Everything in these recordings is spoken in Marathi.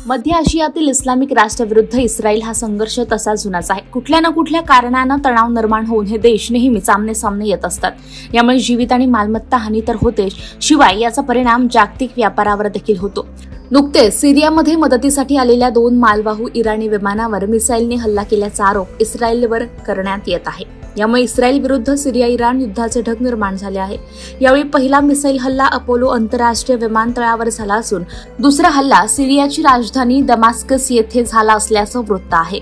मध्य आशियातील इस्लामिक राष्ट्राविरुद्ध इस्रायल हा संघर्ष तसा जुनाच आहे। कुठल्या ना कुठल्या कारणानं तणाव निर्माण होऊन हे देश नेहमीच आमने-सामने येत असतात। यामुळे जीवित आणि मालमत्ता हानी तर होतेच, शिवाय याचा परिणाम जागतिक व्यापारावर देखील होतो। नुकतेच सिरियामध्ये मदतीसाठी आलेल्या 2 मालवाहू इराणी विमानावर मिसाईलने हल्ला केल्याचा आरोप इस्रायलवर करण्यात येत आहे। यामुळे इस्रायल विरुद्ध सिरिया-इराण युद्धाचे ढग निर्माण झाले आहे। यावेळी पहिला मिसाईल हल्ला अपोलो आंतरराष्ट्रीय विमानतळावर झाला असून दुसरा हल्ला सिरियाची राजधानी दमास्कस येथे झाला असल्याचं वृत्त आहे।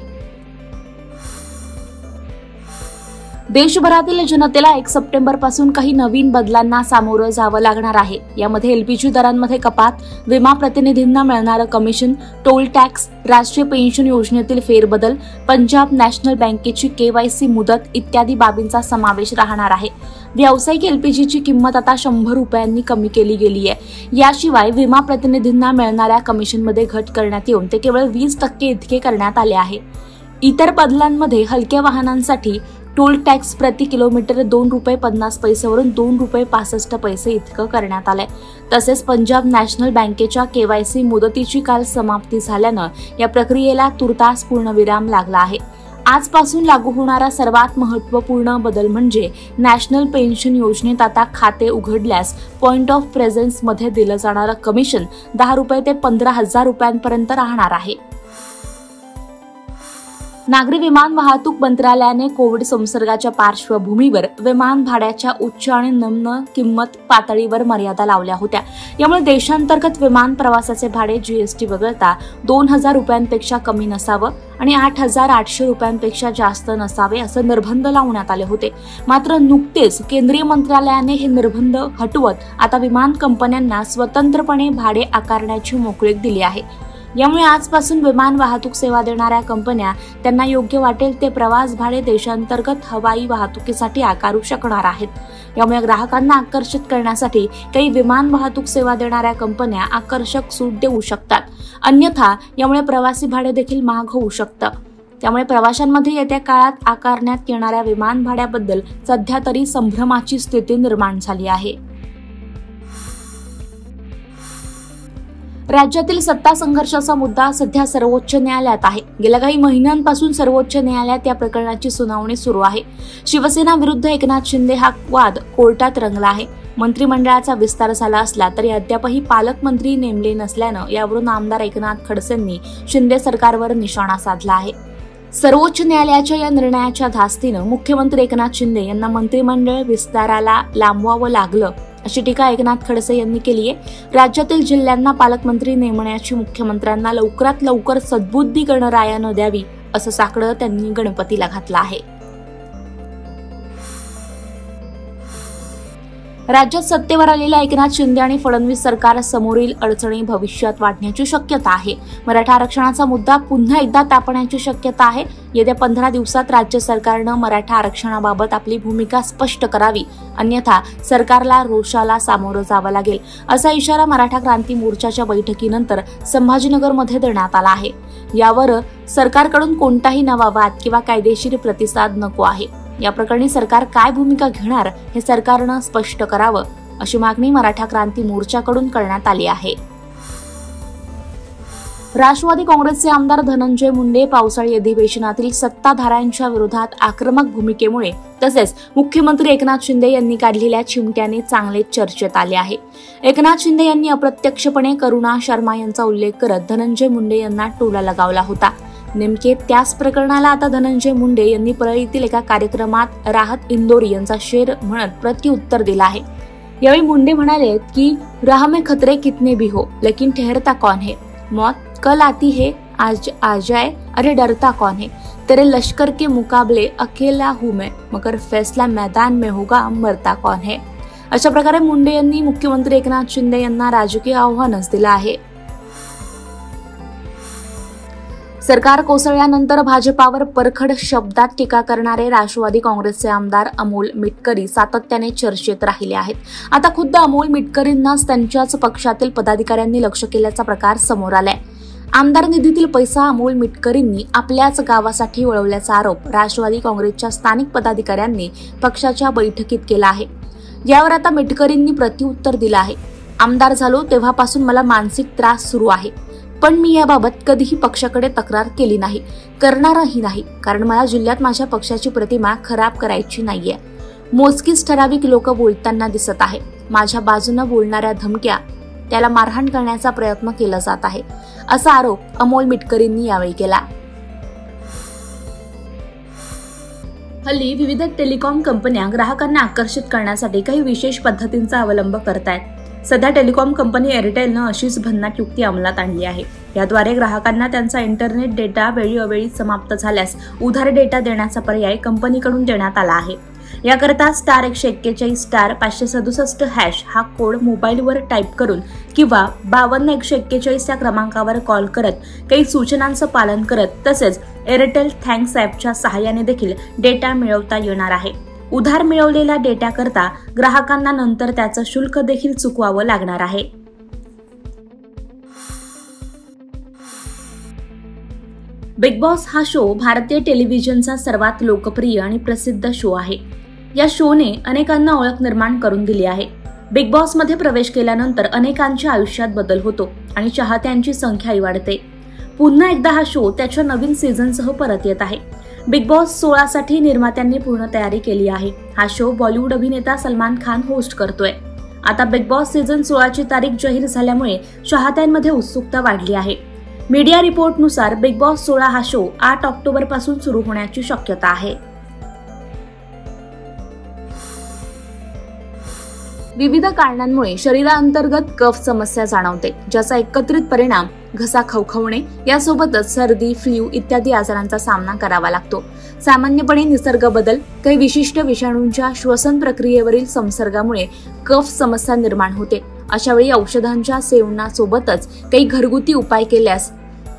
देशभरातील जनतेला 1 सप्टेंबर पासून काही नवीन बदलांना सामोरं जावं लागणार आहे। यामध्ये एलपीजी दरांमध्ये कपात, विमा प्रतिनिधींना मिळणारं कमिशन, टोल टॅक्स, राष्ट्रीय पेन्शन योजनेतील फेरबदल, पंजाब नॅशनल बँकेची केवायसी मुदत इत्यादी बाबींचा समावेश राहणार आहे। व्यावसायिक एलपीजीची किंमत आता 100 रुपयांनी कमी केली गेली आहे। याशिवाय विमा प्रतिनिधींना मिळणाऱ्या कमिशनमध्ये घट करण्यात येऊन ते केवळ 20% इतके करण्यात आले आहे। इतर बदलांमध्ये हलक्या वाहनांसाठी टोल टॅक्स प्रति किलोमीटर 2 रुपये 50 पैसेवरून 2 रुपये 65 पैसे इतकं करण्यात आलंय। तसेच पंजाब नॅशनल बँकेच्या केवायसी मुदतीची काल समाप्ती झाल्यानं या प्रक्रियेला तुर्तास पूर्णविराम लागला आहे। आजपासून लागू होणारा सर्वात महत्त्वपूर्ण बदल म्हणजे नॅशनल पेन्शन योजनेत आता खाते उघडल्यास पॉइंट ऑफ प्रेझेन्स मध्ये दिलं जाणारं कमिशन 10 रुपये ते 15,000 रुपयांपर्यंत राहणार आहे। नागरी विमान वाहतूक मंत्रालयाने कोविड संसर्गाच्या पार्श्वभूमीवर विमान भाड्याच्या उच्च आणि निम्न किंमत पातळीवर मर्यादा लावल्या होत्या। यामुळे देशांतर्गत विमान प्रवासाचे भाडे जीएसटी वगळता 2,000 रुपयांपेक्षा कमी नसावं आणि 8,800 रुपयांपेक्षा जास्त नसावे असे निर्बंध लावण्यात आले होते। मात्र नुकतेच केंद्रीय मंत्रालयाने हे निर्बंध हटवत आता विमान कंपन्यांना स्वतंत्रपणे भाडे आकारण्याची मोकळीक दिली आहे। यामुळे आजपासून विमान वाहतूक सेवा देणाऱ्या कंपन्या त्यांना योग्य वाटेल ते प्रवास भाडे देशांतर्गत हवाई वाहतुकीसाठी आकारू शकणार आहेत। यामुळे ग्राहकांना आकर्षित करण्यासाठी काही विमान वाहतूक सेवा देणाऱ्या कंपन्या आकर्षक सूट देऊ शकतात, अन्यथा यामुळे प्रवासी भाडे देखील महाग होऊ शकतं। त्यामुळे प्रवाशांमध्ये येत्या काळात आकारण्यात येणाऱ्या विमान भाड्याबद्दल सध्या तरी संभ्रमाची स्थिती निर्माण झाली आहे। राज्यातील सत्ता संघर्षाचा मुद्दा सध्या सर्वोच्च न्यायालयात आहे। गेल्या काही महिन्यांपासून सर्वोच्च न्यायालयात या प्रकरणाची सुनावणी सुरू आहे। शिवसेना विरुद्ध एकनाथ शिंदे हा वाद कोर्टात रंगला आहे। मंत्रिमंडळाचा विस्तार झाला असला तरी अद्यापही पालकमंत्री नेमले नसल्यानं यावरून आमदार एकनाथ खडसेंनी शिंदे सरकारवर निशाणा साधला आहे। सर्वोच्च न्यायालयाच्या या निर्णयाच्या धास्तीनं मुख्यमंत्री एकनाथ शिंदे यांना मंत्रिमंडळ विस्ताराला लांबवावं लागलं अशी टीका एकनाथ खडसे यांनी केली आहे। राज्यातील जिल्ह्यांना पालकमंत्री नेमण्याची मुख्यमंत्र्यांना लवकरात लवकर सद्बुद्धी गणरायानं द्यावी असं साकडं त्यांनी गणपतीला घातलं आहे। राज्यात सत्तेवर आलेल्या एकनाथ शिंदे आणि फडणवीस सरकार समोरील अडचणी भविष्यात वाढण्याची शक्यता आहे। मराठा आरक्षणाचा मुद्दा पुन्हा एकदा तापण्याची शक्यता आहे। येत्या 15 दिवसात राज्य सरकारनं मराठा आरक्षणाबाबत आपली भूमिका स्पष्ट करावी, अन्यथा सरकारला रोषाला सामोरं जावं लागेल असा इशारा मराठा क्रांती मोर्चाच्या बैठकीनंतर संभाजीनगरमध्ये देण्यात आला आहे। यावर सरकारकडून कोणताही नवा वाद किंवा कायदेशीर प्रतिसाद नको आहे। या प्रकरणी सरकार काय भूमिका घेणार हे सरकारनं स्पष्ट करावं अशी मागणी मराठा क्रांती मोर्चाकडून करण्यात आली आहे। राष्ट्रवादी काँग्रेसचे आमदार धनंजय मुंडे पावसाळी अधिवेशनातील सत्ताधाऱ्यांच्या विरोधात आक्रमक भूमिकेमुळे तसेच मुख्यमंत्री एकनाथ शिंदे यांनी काढलेल्या चिमट्याने चांगले चर्चेत आले आहे। एकनाथ शिंदे यांनी अप्रत्यक्षपणे करुणा शर्मा यांचा उल्लेख करत धनंजय मुंडे यांना टोला लगावला होता। नेमके त्याच प्रकरणाला आता धनंजय मुंडे यांनी परळीतील एका कार्यक्रमात राहत इंदोरी यांचा शेर म्हणत प्रत्युत्तर दिलं आहे। यावेळी मुंडे म्हणाले की राह में खतरे कितने भी हो लेकिन ठहरता कौन है, मौत कल आती है आज आ जाए, अरे डरता कौन है, तेरे लश्कर के मुकाबले अकेला हूं मैं मगर फैसला मैदान में होगा, मरता कौन है। अशा प्रकारे मुंडे यांनी मुख्यमंत्री एकनाथ शिंदे यांना राजकीय आव्हानच दिलं आहे। सरकार कोसळल्यानंतर भाजपावर परखड शब्दात टीका करणारे राष्ट्रवादी काँग्रेसचे आमदार अमोल मिटकरी सातत्याने चर्चेत राहिले आहेत। आता खुद्द अमोल मिटकरींनाच त्यांच्याच पक्षातील पदाधिकाऱ्यांनी लक्ष केल्याचा प्रकार समोर आलाय। आमदार निधीतील पैसा अमोल मिटकरींनी आपल्याच गावासाठी वळवल्याचा आरोप राष्ट्रवादी काँग्रेसच्या स्थानिक पदाधिकाऱ्यांनी पक्षाच्या बैठकीत केला आहे। यावर आता मिटकरींनी प्रत्युत्तर दिलं आहे। आमदार झालो तेव्हापासून मला मानसिक त्रास सुरू आहे। पण मी याबाबत कधीही पक्षाकडे तक्रार केली नाही, करणारही नाही, कारण मला जिल्ह्यात माझ्या पक्षाची प्रतिमा खराब करायची नाहीये. मोजकीच ठराविक लोक बोलताना दिसत आहे. माझ्या बाजूने बोलणाऱ्या धमक्या, त्याला मारहाण करण्याचा प्रयत्न केला जात आहे, असा आरोप अमोल मिटकरींनी यावेळी केला. हल्ली विविध टेलिकॉम कंपन्या ग्राहकांना आकर्षित करण्यासाठी काही विशेष पद्धतींचा अवलंब करतायत. सध्या टेलिकॉम कंपनी एअरटेलनं अशीच भन्नाट युक्ती अंमलात आणली आहे. याद्वारे ग्राहकांना त्यांचा इंटरनेट डेटा वेळोवेळी समाप्त झाल्यास उधार डेटा देण्याचा पर्याय कंपनीकडून देण्यात आला आहे. याकरता *141*567# हा कोड मोबाईलवर टाईप करून किंवा 52 141 या क्रमांकावर कॉल करत काही सूचनांचं पालन करत तसेच एअरटेल थँक्स ॲपच्या सहाय्याने देखील डेटा मिळवता येणार आहे. उधार मिळवलेल्या डेटाकरता ग्राहकांना नंतर त्याचं शुल्क देखील चुकवावं लागणार आहे. बिग बॉस हा शो भारतीय टेलिव्हिजनचा सर्वात लोकप्रिय आणि प्रसिद्ध शो आहे. या शोने अनेकांना ओळख निर्माण करून दिली आहे. बिग बॉस मध्ये प्रवेश केल्यानंतर अनेकांच्या आयुष्यात बदल होतो आणि चाहत्यांची संख्याही वाढते. पुन्हा एकदा हा शो त्याच्या नवीन सीझनसह परत येत आहे. बिग बॉस 16 साठी निर्मात्यांनी पूर्ण तयारी केली आहे. हा शो बॉलिवूड अभिनेता सलमान खान होस्ट करतोय. आता बिग बॉस सीझन 16 ची तारीख जाहीर झाल्यामुळे चाहत्यांमध्ये उत्सुकता वाढली आहे. मीडिया रिपोर्टनुसार बिग बॉस 16 हा शो 8 ऑक्टोबर पासून सुरू होण्याची शक्यता आहे. विविध कारणांमुळे शरीराअंतर्गत कफ समस्या जाणवते, ज्याचा एकत्रित परिणाम घसा खवखवणे यासोबतच सर्दी, फ्लू इत्यादी आजारांचा सामना करावा लागतो. सामान्यपणे निसर्ग बदल, काही विशिष्ट विषाणूंच्या श्वसन प्रक्रियेवरील संसर्गामुळे कफ समस्या निर्माण होते. अशावेळी औषधांच्या सेवनासोबतच काही घरगुती उपाय केल्यास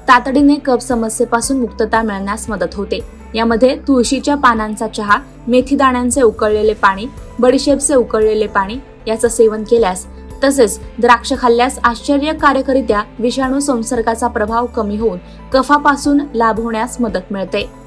तातडीने कफ समस्येपासून मुक्तता मिळण्यास मदत होते. यामध्ये तुळशीच्या पानांचा चहा, मेथी दाण्यांचे उकळलेले पाणी, बडीशेपचे उकळलेले पाणी याचं सेवन केल्यास तसेच द्राक्ष खाल्ल्यास आश्चर्यकारकरित्या विषाणू संसर्गाचा प्रभाव कमी होऊन कफापासून लाभ होण्यास मदत मिळते.